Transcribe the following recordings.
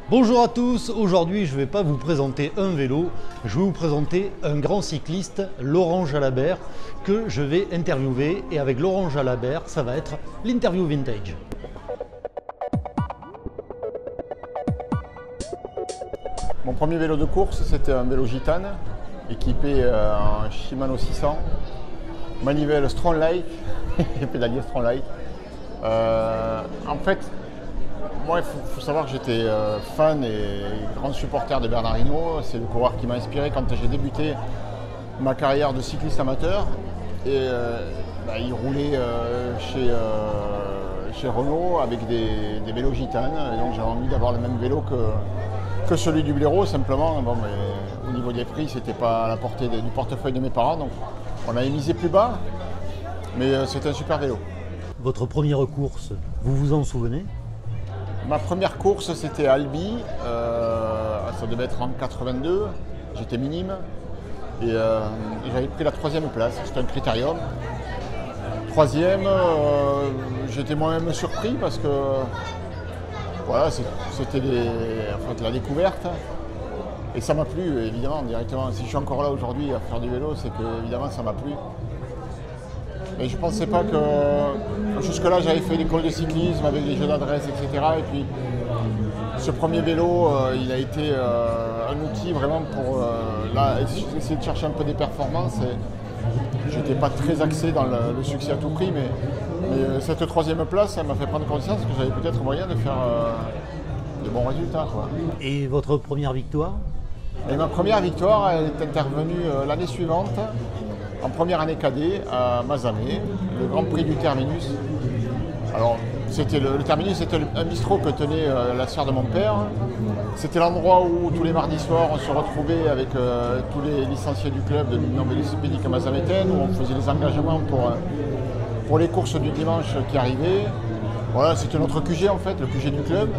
Bonjour à tous, aujourd'hui je ne vais pas vous présenter un vélo, je vais vous présenter un grand cycliste, Laurent Jalabert, que je vais interviewer, et avec Laurent Jalabert, ça va être l'interview vintage. Mon premier vélo de course, c'était un vélo Gitane, équipé en Shimano 600, manivelle Stronglight et pédalier Stronglight. En fait, moi, il faut savoir que j'étais fan et grand supporter de Bernard Hinault. C'est le coureur qui m'a inspiré quand j'ai débuté ma carrière de cycliste amateur. Et il roulait chez Renault avec des vélos Gitane. Et donc j'avais envie d'avoir le même vélo que celui du blaireau, simplement. Bon, mais au niveau des prix, c'était pas à la portée du portefeuille de mes parents. Donc on avait misé plus bas, mais c'était un super vélo. Votre première course, vous vous en souvenez? Ma première course, c'était à Albi, ça devait être en 82, j'étais minime, et j'avais pris la 3e place, c'était un critérium. 3e, j'étais moi-même surpris parce que voilà, c'était la découverte, et ça m'a plu évidemment directement. Si je suis encore là aujourd'hui à faire du vélo, c'est que évidemment ça m'a plu. Mais je ne pensais pas que jusque-là j'avais fait l'école de cyclisme avec les jeux d'adresse, etc. Et puis ce premier vélo, il a été un outil vraiment pour essayer de chercher un peu des performances. Je n'étais pas très axé dans le succès à tout prix, mais cette 3e place, ça m'a fait prendre conscience que j'avais peut-être moyen de faire de bons résultats, quoi. Et votre première victoire? Et ma première victoire, elle est intervenue l'année suivante, en première année cadet à Mazamet, le Grand Prix du Terminus. Alors, le Terminus, c'était un bistrot que tenait la sœur de mon père. C'était l'endroit où tous les mardis soirs, on se retrouvait avec tous les licenciés du club de l'Union Vélocipédique Mazamétaine, où on faisait les engagements pour les courses du dimanche qui arrivaient. Voilà, c'était notre QG en fait, le QG du club.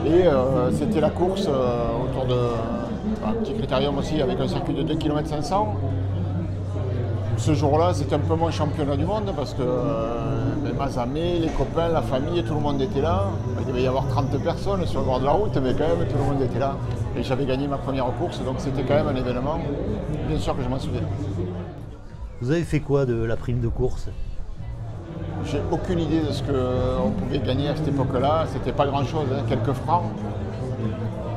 Et c'était la course autour d'un petit critérium aussi avec un circuit de 2 km 500. Ce jour-là, c'était un peu mon championnat du monde parce que Mazamet, les copains, la famille, tout le monde était là. Il devait y avoir 30 personnes sur le bord de la route, mais quand même tout le monde était là. Et j'avais gagné ma première course, donc c'était quand même un événement. Bien sûr que je m'en souviens. Vous avez fait quoi de la prime de course? J'ai aucune idée de ce qu'on pouvait gagner à cette époque-là. C'était pas grand-chose, hein, quelques francs.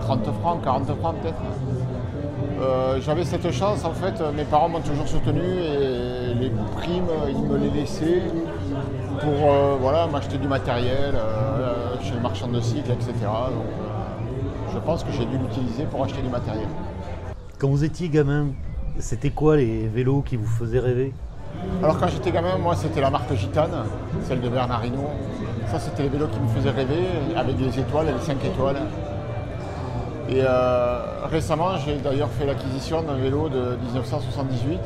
30 francs, 40 francs peut-être. J'avais cette chance, en fait, mes parents m'ont toujours soutenu et les primes, ils me les laissaient pour m'acheter du matériel chez le marchand de cycles, etc. Donc je pense que j'ai dû l'utiliser pour acheter du matériel. Quand vous étiez gamin, c'était quoi les vélos qui vous faisaient rêver? Alors quand j'étais gamin, moi c'était la marque Gitane, celle de Bernard Hinault. Ça c'était les vélos qui me faisaient rêver, avec les étoiles, les 5 étoiles. Et récemment, j'ai d'ailleurs fait l'acquisition d'un vélo de 1978,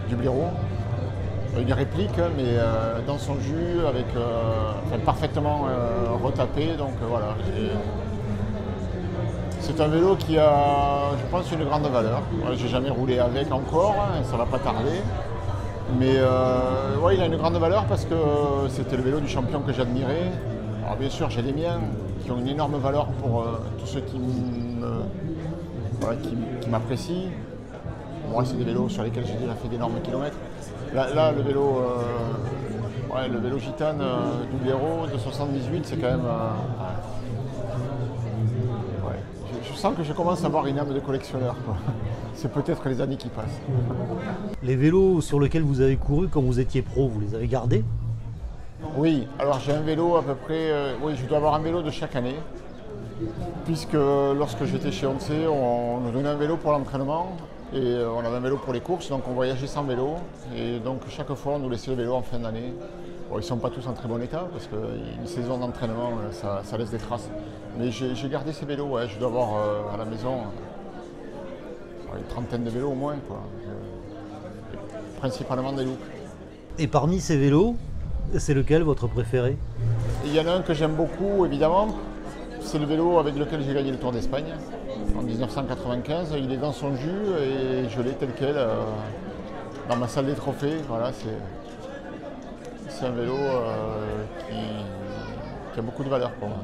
du blaireau. Une réplique, mais dans son jus, avec, parfaitement retapé. Donc voilà. C'est un vélo qui a, je pense, une grande valeur. J'ai jamais roulé avec encore, hein, ça va pas tarder. Mais il a une grande valeur parce que c'était le vélo du champion que j'admirais. Alors bien sûr, j'ai les miens qui ont une énorme valeur pour tous ceux qui m'apprécient. Moi, c'est des vélos sur lesquels j'ai déjà fait d'énormes kilomètres. Là le vélo Gitane du blaireau de 78, c'est quand même... Je sens que je commence à avoir une âme de collectionneur, quoi. C'est peut-être les années qui passent. Les vélos sur lesquels vous avez couru quand vous étiez pro, vous les avez gardés? Oui, alors j'ai un vélo à peu près... je dois avoir un vélo de chaque année. Puisque lorsque j'étais chez Once, on nous donnait un vélo pour l'entraînement et on avait un vélo pour les courses, donc on voyageait sans vélo. Et donc chaque fois, on nous laissait le vélo en fin d'année. Bon, ils ne sont pas tous en très bon état parce qu'une saison d'entraînement, ça laisse des traces. Mais j'ai gardé ces vélos, ouais, je dois avoir à la maison une trentaine de vélos au moins, quoi. Principalement des loups. Et parmi ces vélos, c'est lequel votre préféré? Il y en a un que j'aime beaucoup, évidemment. C'est le vélo avec lequel j'ai gagné le Tour d'Espagne en 1995. Il est dans son jus et je l'ai tel quel dans ma salle des trophées. Voilà, c'est un vélo qui a beaucoup de valeur pour moi.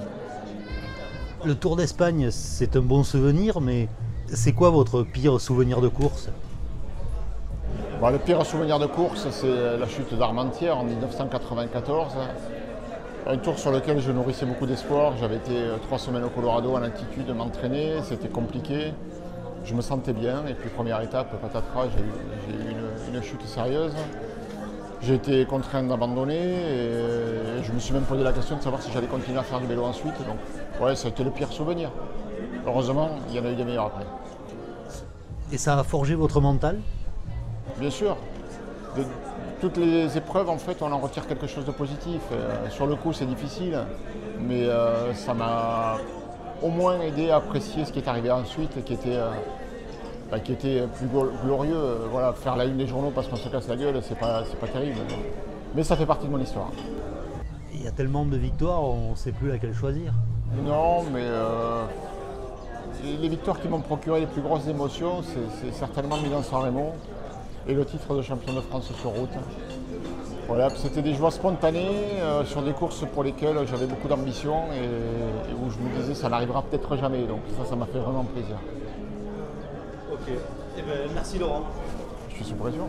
Le Tour d'Espagne, c'est un bon souvenir, mais c'est quoi votre pire souvenir de course? Bon, le pire souvenir de course, c'est la chute d'Armentières en 1994. Un tour sur lequel je nourrissais beaucoup d'espoir. J'avais été 3 semaines au Colorado en altitude m'entraîner, c'était compliqué. Je me sentais bien et puis première étape, patatras, j'ai eu une chute sérieuse. J'ai été contraint d'abandonner et je me suis même posé la question de savoir si j'allais continuer à faire du vélo ensuite. Donc ouais, ça a été le pire souvenir. Heureusement, il y en a eu des meilleurs après. Et ça a forgé votre mental? Bien sûr, de toutes les épreuves, en fait, on en retire quelque chose de positif. Sur le coup, c'est difficile, mais ça m'a au moins aidé à apprécier ce qui est arrivé ensuite et qui était plus glorieux. Voilà, faire la une des journaux parce qu'on se casse la gueule, c'est pas terrible. Mais ça fait partie de mon histoire. Il y a tellement de victoires, on ne sait plus laquelle choisir. Non, mais les victoires qui m'ont procuré les plus grosses émotions, c'est certainement Milan-San Remo et le titre de champion de France sur route. Voilà, c'était des joies spontanées sur des courses pour lesquelles j'avais beaucoup d'ambition et où je me disais ça n'arrivera peut-être jamais. Donc ça m'a fait vraiment plaisir. Ok. Eh ben, merci Laurent. Je suis sous pression.